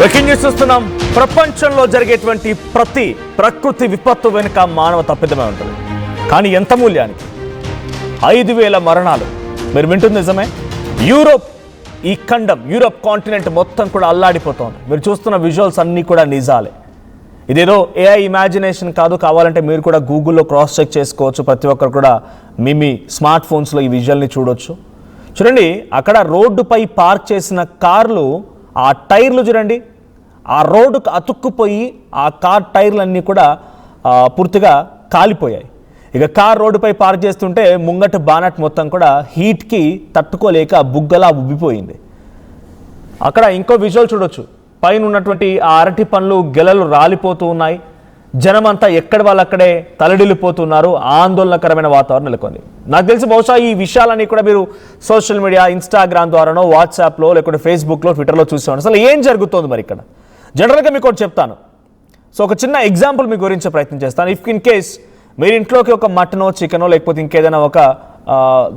Breaking news చూస్తున్నాం. ప్రపంచంలో జరిగేటువంటి ప్రతి ప్రకృతి విపత్తు వెనుక మానవ తప్పిదమే ఉంటుంది. కానీ ఎంత మూల్యానికి? 5,000 మరణాలు. మీరు వింటుంది నిజమే. ఈ ఖండం యూరోప్ కాంటినెంట్ మొత్తం కూడా అల్లాడిపోతుంది. మీరు చూస్తున్న విజువల్స్ అన్నీ కూడా నిజాలే. ఇదేదో ఏఐ ఇమాజినేషన్ కాదు. కావాలంటే మీరు కూడా గూగుల్లో క్రాస్ చెక్ చేసుకోవచ్చు. ప్రతి ఒక్కరు కూడా మీ స్మార్ట్ ఫోన్స్లో ఈ విజువల్ని చూడొచ్చు. చూడండి, అక్కడ రోడ్డుపై పార్క్ చేసిన కార్లు, ఆ టైర్లు చూడండి, ఆ రోడ్డుకు అతుక్కుపోయి ఆ కార్ టైర్లన్నీ కూడా పూర్తిగా కాలిపోయాయి. ఇక కార్ రోడ్డుపై పార్క్ చేస్తుంటే ముంగట బానట్ మొత్తం కూడా హీట్కి తట్టుకోలేక బుగ్గలా ఉబ్బిపోయింది. అక్కడ ఇంకో విజువల్ చూడొచ్చు. పైన ఉన్నటువంటి ఆ అరటి పండ్లు గెలలు రాలిపోతూ ఉన్నాయి. జనమంతా ఎక్కడి వాళ్ళు అక్కడే తలడిల్లిపోతున్నారు. ఆందోళనకరమైన వాతావరణం నెలకొంది. నాకు తెలిసి బహుశా ఈ విషయాలన్నీ కూడా మీరు సోషల్ మీడియా, ఇన్స్టాగ్రామ్ ద్వారానో, వాట్సాప్లో, లేకుంటే ఫేస్బుక్లో, ట్విట్టర్లో చూసేవాడు. అసలు ఏం జరుగుతుంది మరి ఇక్కడ? జనరల్గా మీకు ఒకటి చెప్తాను. సో ఒక చిన్న ఎగ్జాంపుల్ మీ గురించి ప్రయత్నం చేస్తాను. ఇఫ్ ఇన్ కేస్ మీరు ఇంట్లోకి ఒక మటనో, చికెనో, లేకపోతే ఇంకేదైనా ఒక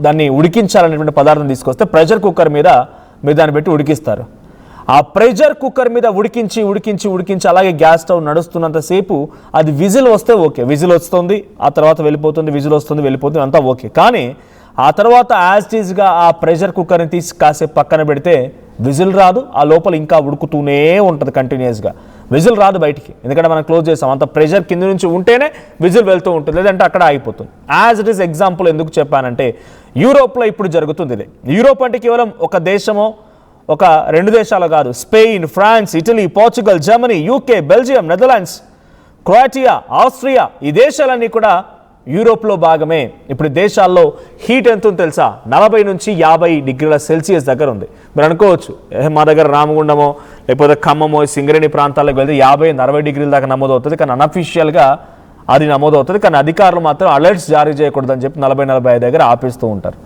దాన్ని ఉడికించాలనేటువంటి పదార్థం తీసుకొస్తే ప్రెషర్ కుక్కర్ మీద మీరు దాన్ని పెట్టి ఉడికిస్తారు. ఆ ప్రెషర్ కుక్కర్ మీద ఉడికించి అలాగే గ్యాస్ స్టవ్ నడుస్తున్నంతసేపు అది విజిల్ వస్తే ఓకే, విజిల్ వస్తుంది, ఆ తర్వాత వెళ్ళిపోతుంది, విజిల్ వస్తుంది, వెళ్ళిపోతుంది, అంతా ఓకే. కానీ ఆ తర్వాత యాజ్ ఈజ్గా ఆ ప్రెషర్ కుక్కర్ని తీసి కాసేపు పక్కన పెడితే విజిల్ రాదు. ఆ లోపల ఇంకా ఉడుకుతూనే ఉంటుంది కంటిన్యూస్గా. విజిల్ రాదు బయటికి, ఎందుకంటే మనం క్లోజ్ చేస్తాం. అంత ప్రెషర్ కింద నుంచి ఉంటేనే విజిల్ వెళ్తూ ఉంటుంది, లేదంటే అక్కడ ఆగిపోతుంది. యాజ్ ఇట్ ఈస్ ఎగ్జాంపుల్ ఎందుకు చెప్పానంటే యూరోప్లో ఇప్పుడు జరుగుతుంది ఇదే. యూరోప్ అంటే కేవలం ఒక దేశమో, ఒక 2 దేశాలు కాదు. Spain, France, Italy, Portugal, Germany, UK, Belgium, Netherlands, Croatia, Austria, ఈ దేశాలన్నీ కూడా యూరోప్లో భాగమే. ఇప్పుడు దేశాల్లో హీట్ ఎంత ఉందో తెలుసా? 40 నుంచి 50 డిగ్రీల సెల్సియస్ దగ్గర ఉంది. మీరు అనుకోవచ్చు, మా దగ్గర రామగుండమో, లేకపోతే ఖమ్మమో, సింగరేణి ప్రాంతాలకు వెళ్తే 50-40 డిగ్రీల దాకా నమోదవుతుంది. కానీ అన్అఫీషియల్గా అది నమోదవుతుంది. కానీ అధికారులు మాత్రం అలర్ట్స్ జారీ చేయకూడదని చెప్పి 40-45 దగ్గర ఆపేస్తూ ఉంటారు.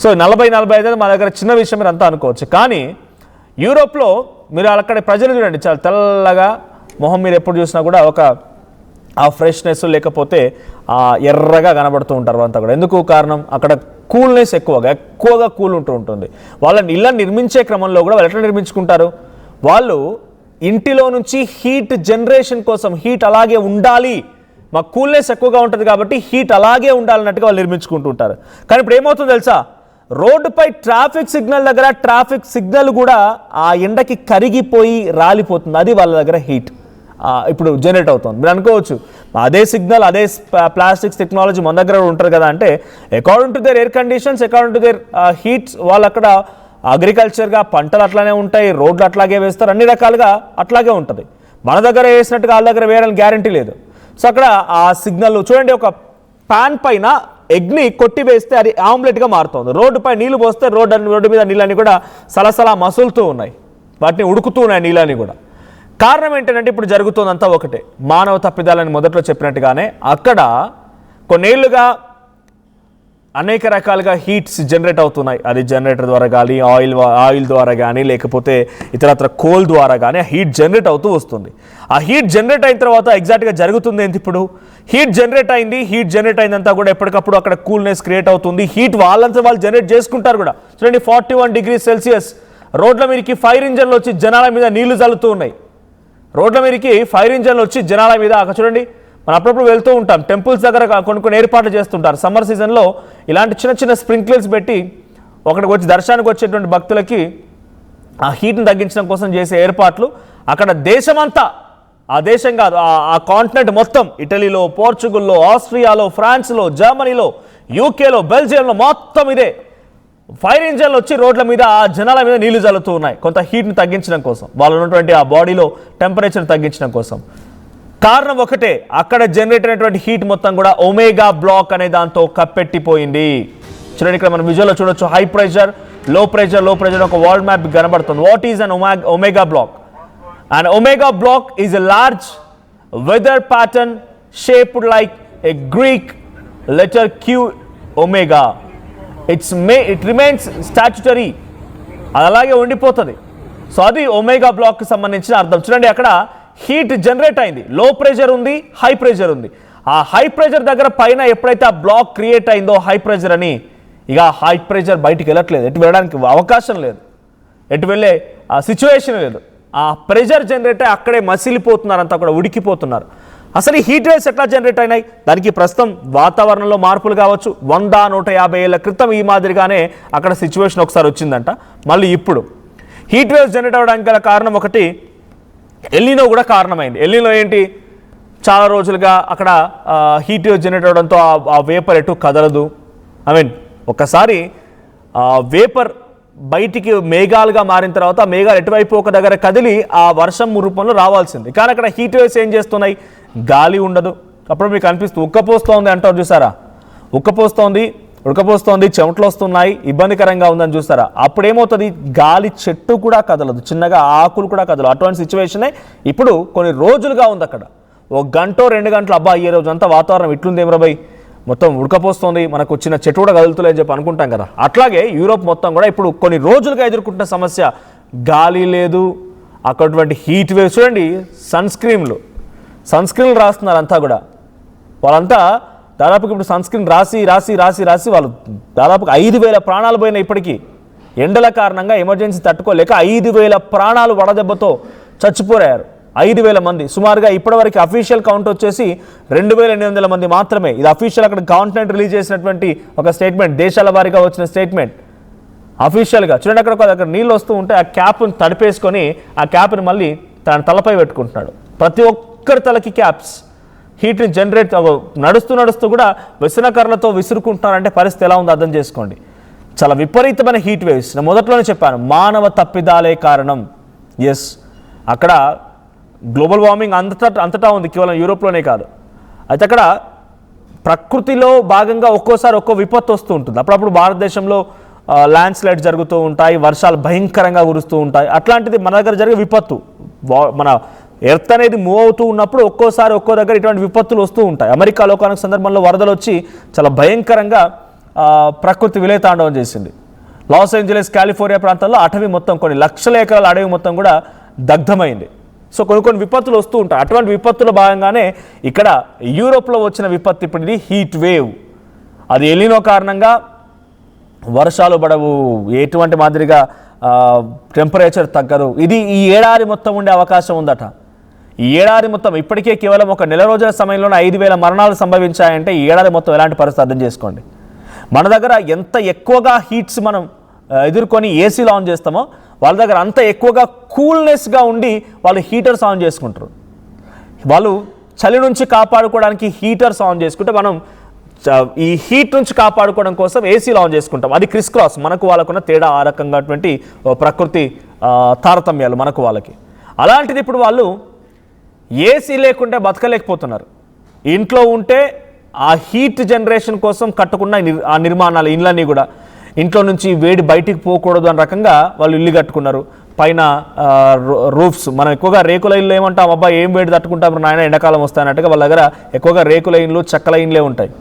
సో 40-45 మా దగ్గర చిన్న విషయం మీరు అంతా అనుకోవచ్చు. కానీ యూరోప్లో మీరు అక్కడ ప్రజలు చూడండి, చాలా తెల్లగా మొహం మీరు ఎప్పుడు చూసినా కూడా ఒక ఆ ఫ్రెష్నెస్, లేకపోతే ఎర్రగా కనబడుతూ ఉంటారు అంతా కూడా. ఎందుకు కారణం? అక్కడ కూల్నెస్ ఎక్కువగా కూల్ ఉంటుంది. వాళ్ళని ఇళ్ళని నిర్మించే క్రమంలో కూడా వాళ్ళు ఎట్లా నిర్మించుకుంటారు? వాళ్ళు ఇంటిలో నుంచి హీట్ జనరేషన్ కోసం, హీట్ అలాగే ఉండాలి, మాకు కూల్నెస్ ఎక్కువగా ఉంటుంది కాబట్టి హీట్ అలాగే ఉండాలన్నట్టుగా వాళ్ళు నిర్మించుకుంటూ ఉంటారు. కానీ ఇప్పుడు ఏమవుతుందో తెలుసా? రోడ్డుపై ట్రాఫిక్ సిగ్నల్ దగ్గర ట్రాఫిక్ సిగ్నల్ కూడా ఆ ఎండకి కరిగిపోయి రాలిపోతుంది. అది వాళ్ళ దగ్గర హీట్ ఇప్పుడు జనరేట్ అవుతుంది. మీరు అనుకోవచ్చు, అదే సిగ్నల్, అదే ప్లాస్టిక్స్ టెక్నాలజీ మన దగ్గర ఉంటుంది కదా అంటే, according to their air conditions, according to their heats, వాళ్ళు అక్కడ అగ్రికల్చర్గా పంటలు అట్లానే ఉంటాయి, రోడ్లు అట్లాగే వేస్తారు, అన్ని రకాలుగా అట్లాగే ఉంటుంది. మన దగ్గర వేసినట్టుగా వాళ్ళ దగ్గర వేయాలని గ్యారంటీ లేదు. సో అక్కడ ఆ సిగ్నల్ చూడండి, ఒక పాన్ పైన ఎగ్ని కొట్టి వేస్తే అది ఆమ్లెట్గా మారుతుంది. రోడ్డుపై నీళ్లు పోస్తే రోడ్డు మీద నీళ్ళని కూడా సలసలా మసులుతూ ఉన్నాయి, వాటిని ఉడుకుతూ ఉన్నాయి నీళ్ళని కూడా. కారణం ఏంటంటే ఇప్పుడు జరుగుతుందంతా ఒకటే, మానవ తప్పిదాలని మొదట్లో చెప్పినట్టుగానే అక్కడ కొన్నేళ్లుగా అనేక రకాలుగా హీట్స్ జనరేట్ అవుతున్నాయి. అది జనరేటర్ ద్వారా కానీ, ఆయిల్ ద్వారా కానీ, లేకపోతే ఇతరత్ర కోల్ ద్వారా కానీ ఆ హీట్ జనరేట్ అవుతూ వస్తుంది. ఆ హీట్ జనరేట్ అయిన తర్వాత ఎగ్జాక్ట్గా జరుగుతుంది ఏంటి? ఇప్పుడు హీట్ జనరేట్ అయిందంతా కూడా ఎప్పటికప్పుడు అక్కడ కూల్నెస్ క్రియేట్ అవుతుంది. హీట్ వాళ్ళంతా వాళ్ళు జనరేట్ చేసుకుంటారు కూడా. చూడండి, 41 డిగ్రీ సెల్సియస్. రోడ్ల మీదకి ఫైర్ ఇంజన్లు వచ్చి జనాల మీద నీళ్లు చల్లుతూ ఉన్నాయి. రోడ్ల మీదకి ఫైర్ ఇంజన్లు వచ్చి జనాల మీద, అక్కడ చూడండి, మనం అప్పుడప్పుడు వెళ్తూ ఉంటాం, టెంపుల్స్ దగ్గర కొన్ని ఏర్పాట్లు చేస్తుంటారు. సమ్మర్ సీజన్లో ఇలాంటి చిన్న స్ప్రింక్లర్స్ పెట్టి ఒకటికి వచ్చి దర్శనానికి వచ్చేటువంటి భక్తులకి ఆ హీట్ని తగ్గించడం కోసం చేసే ఏర్పాట్లు అక్కడ దేశమంతా, ఆ దేశం కాదు, ఆ కాంటినెంట్ మొత్తం, ఇటలీలో, పోర్చుగల్లో, ఆస్ట్రియాలో, ఫ్రాన్స్లో, జర్మనీలో, యూకేలో, బెల్జియంలో మొత్తం ఇదే ఫైర్ ఇంజన్లు వచ్చి రోడ్ల మీద ఆ జనాల మీద నీళ్లు చల్లుతూ ఉన్నాయి. కొంత హీట్ని తగ్గించడం కోసం, వాళ్ళు ఉన్నటువంటి ఆ బాడీలో టెంపరేచర్ తగ్గించడం కోసం. కారణం ఒకటే, అక్కడ జనరేట్ అయినటువంటి హీట్ మొత్తం కూడా ఒమేగా బ్లాక్ అనే దాంతో కప్పెట్టిపోయింది. చూడండి, ఇక్కడ మనం విజువల్లో చూడొచ్చు, హై ప్రెషర్, లో ప్రెషర్ ఒక వరల్డ్ మ్యాప్ కనబడుతుంది. What is an omega block? And omega block is a large weather pattern shaped like a Greek letter Q omega. It remains statutory, అది అలాగే ఉండిపోతుంది. సో అది ఒమేగా బ్లాక్కి సంబంధించిన అర్థం. చూడండి, అక్కడ హీట్ జనరేట్ అయింది, లో ప్రెషర్ ఉంది, హై ప్రెషర్ ఉంది. ఆ హై ప్రెషర్ దగ్గర పైన ఎప్పుడైతే ఆ బ్లాక్ క్రియేట్ అయిందో హై ప్రెషర్ అని, ఇక హై ప్రెషర్ బయటికి వెళ్ళట్లేదు, ఎటు వెళ్ళడానికి అవకాశం లేదు, ఎటు వెళ్ళే సిచ్యువేషన్ లేదు. ఆ ప్రెషర్ జనరేట్ అయ్యి అక్కడే మసిలిపోతున్నారు, అంతా కూడా ఉడికిపోతున్నారు. అసలు ఈ హీట్ వేవ్స్ ఎట్లా జనరేట్ అయినాయి? దానికి ప్రస్తుతం వాతావరణంలో మార్పులు కావచ్చు. 100-150 ఏళ్ల క్రితం ఈ మాదిరిగానే అక్కడ సిచ్యువేషన్ ఒకసారి వచ్చిందంట. మళ్ళీ ఇప్పుడు హీట్ వేవ్స్ జనరేట్ అవ్వడానికి గల కారణం ఒకటి ఎల్నినో కూడా కారణమైంది. ఎల్నినో ఏంటి? చాలా రోజులుగా అక్కడ హీట్ వేవ్ జనరేట్ అవ్వడంతో ఆ వేపర్ ఎటు కదలదు. ఒకసారి వేపర్ బయటికి మేఘాలుగా మారిన తర్వాత ఆ మేఘాలు ఎటువైపు ఒక దగ్గర కదిలి ఆ వర్షం రూపంలో రావాల్సింది. కానీ అక్కడ హీట్ వేవ్స్ ఏం చేస్తున్నాయి? గాలి ఉండదు. అప్పుడు మీకు అనిపిస్తుంది ఉక్కపోస్తోంది అంటారు చూసారా? ఉడకపోస్తోంది, చెమటలు వస్తున్నాయి, ఇబ్బందికరంగా ఉందని చూస్తారా? అప్పుడు ఏమవుతుంది? గాలి చెట్టు కూడా కదలదు, చిన్నగా ఆకులు కూడా కదలదు. అటువంటి సిచ్యువేషనే ఇప్పుడు కొన్ని రోజులుగా ఉంది అక్కడ. 1 గంట 2 గంటలు అబ్బా ఈ రోజు అంతా వాతావరణం ఇట్లుంది ఏమరాబాయ్, మొత్తం ఉడకపోస్తోంది, మనకు వచ్చిన చెట్టు కూడా కదులుతులే అని చెప్పి అనుకుంటాం కదా. అట్లాగే యూరోప్ మొత్తం కూడా ఇప్పుడు కొన్ని రోజులుగా ఎదుర్కొంటున్న సమస్య గాలి లేదు, అక్కడటువంటి హీట్ వేవ్. చూడండి, సన్ స్క్రీన్లు రాస్తున్నారు అంతా కూడా. వాళ్ళంతా దాదాపుగా ఇప్పుడు సన్ స్క్రీన్ రాసి వాళ్ళు దాదాపుగా 5,000 ప్రాణాలు పోయినాయి ఇప్పటికీ. ఎండల కారణంగా ఎమర్జెన్సీ తట్టుకోలేక 5,000 ప్రాణాలు వడదెబ్బతో చచ్చిపోయారు. 5,000 మంది సుమారుగా. ఇప్పటివరకు అఫీషియల్ కౌంట్ వచ్చేసి 2,800 మంది మాత్రమే. ఇది అఫీషియల్ అక్కడ గవర్నమెంట్ రిలీజ్ చేసినటువంటి ఒక స్టేట్మెంట్, దేశాల వారీగా వచ్చిన స్టేట్మెంట్ అఫీషియల్గా. చూడండి, అక్కడ నీళ్ళు వస్తూ ఉంటే ఆ క్యాప్ను తడిపేసుకొని ఆ క్యాప్ని మళ్ళీ తన తలపై పెట్టుకుంటున్నాడు. ప్రతి ఒక్కరి తలకి క్యాప్స్. హీట్ని జనరేట్ నడుస్తూ కూడా విసనకర్రలతో విసురుకుంటున్నారంటే పరిస్థితి ఎలా ఉందో అర్థం చేసుకోండి. చాలా విపరీతమైన హీట్ వేవ్స్. నేను మొదట్లోనే చెప్పాను, మానవ తప్పిదాలే కారణం. ఎస్, అక్కడ గ్లోబల్ వార్మింగ్ అంతటా ఉంది, కేవలం యూరోప్లోనే కాదు. అయితే అక్కడ ప్రకృతిలో భాగంగా ఒక్కోసారి ఒక్కో విపత్తు వస్తూ ఉంటుంది. అప్పుడప్పుడు భారతదేశంలో ల్యాండ్ స్లైడ్ జరుగుతూ ఉంటాయి, వర్షాలు భయంకరంగా కురుస్తూ ఉంటాయి. అట్లాంటిది మన దగ్గర జరిగే విపత్తు. మన ఎర్త్ అనేది మూవ్ అవుతూ ఉన్నప్పుడు ఒక్కోసారి ఒక్కో దగ్గర ఇటువంటి విపత్తులు వస్తూ ఉంటాయి. అమెరికాలో ఒక సందర్భంలో వరదలు వచ్చి చాలా భయంకరంగా ప్రకృతి విలయతాండవం చేసింది. లాస్ ఏంజలస్, కాలిఫోర్నియా ప్రాంతాల్లో అటవీ మొత్తం, కొన్ని లక్షల ఎకరాల అడవి మొత్తం కూడా దగ్ధమైంది. సో కొన్ని విపత్తులు వస్తూ ఉంటాయి. అటువంటి విపత్తుల భాగంగానే ఇక్కడ యూరోప్లో వచ్చిన విపత్తు ఇప్పుడు ఇది హీట్ వేవ్. అది ఎల్నినో కారణంగా వర్షాలు పడవు, ఎటువంటి మాదిరిగా టెంపరేచర్ తగ్గదు. ఇది ఈ ఏడాది మొత్తం ఉండే అవకాశం ఉందట. ఈ ఏడాది మొత్తం ఇప్పటికే కేవలం ఒక నెల రోజుల సమయంలోనే 5,000 మరణాలు సంభవించాయంటే ఈ ఏడాది మొత్తం ఎలాంటి పరిస్థితి అర్థం చేసుకోండి. మన దగ్గర ఎంత ఎక్కువగా హీట్స్ మనం ఎదుర్కొని ఏసీలు ఆన్ చేస్తామో వాళ్ళ దగ్గర అంత ఎక్కువగా కూల్నెస్గా ఉండి వాళ్ళు హీటర్స్ ఆన్ చేసుకుంటారు. వాళ్ళు చలి నుంచి కాపాడుకోవడానికి హీటర్స్ ఆన్ చేసుకుంటే మనం ఈ హీట్ నుంచి కాపాడుకోవడం కోసం ఏసీలు ఆన్ చేసుకుంటాం. అది క్రిస్ క్రాస్. మనకు వాళ్ళకున్న తేడా ఆ రకంగా ప్రకృతి తారతమ్యాలు మనకు వాళ్ళకి. అలాంటిది ఇప్పుడు వాళ్ళు ఏసీ లేకుంటే బతకలేకపోతున్నారు. ఇంట్లో ఉంటే ఆ హీట్ జనరేషన్ కోసం కట్టుకున్న ఆ నిర్మాణాలు, ఇళ్ళన్నీ కూడా ఇంట్లో నుంచి వేడి బయటికి పోకూడదు అనే రకంగా వాళ్ళు ఇల్లు కట్టుకున్నారు. పైన రూఫ్స్, మనం ఎక్కువగా రేకుల ఇల్లు ఏమంటాం, అబ్బాయి ఏం వేడి తట్టుకుంటాం నాయన ఎండాకాలం వస్తాయన్నట్టుగా వాళ్ళ దగ్గర ఎక్కువగా రేకుల ఇండ్లు, చెక్కల ఇండ్లే ఉంటాయి.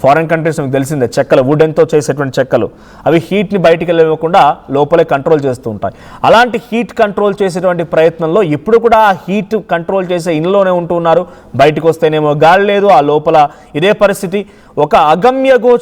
ఫారెన్ కంట్రీస్ మీకు తెలిసిందే, చెక్కలు, వుడెన్తో చేసేటువంటి చెక్కలు, అవి హీట్ని బయటికి వెళ్ళకుండా లోపలే కంట్రోల్ చేస్తూ ఉంటాయి. అలాంటి హీట్ కంట్రోల్ చేసేటువంటి ప్రయత్నంలో ఇప్పుడు కూడా ఆ హీట్ కంట్రోల్ చేసే ఇంట్లోనే ఉంటున్నారు. బయటకు వస్తేనేమో గాలి లేదు, ఆ లోపల ఇదే పరిస్థితి. ఒక అగమ్య గోచర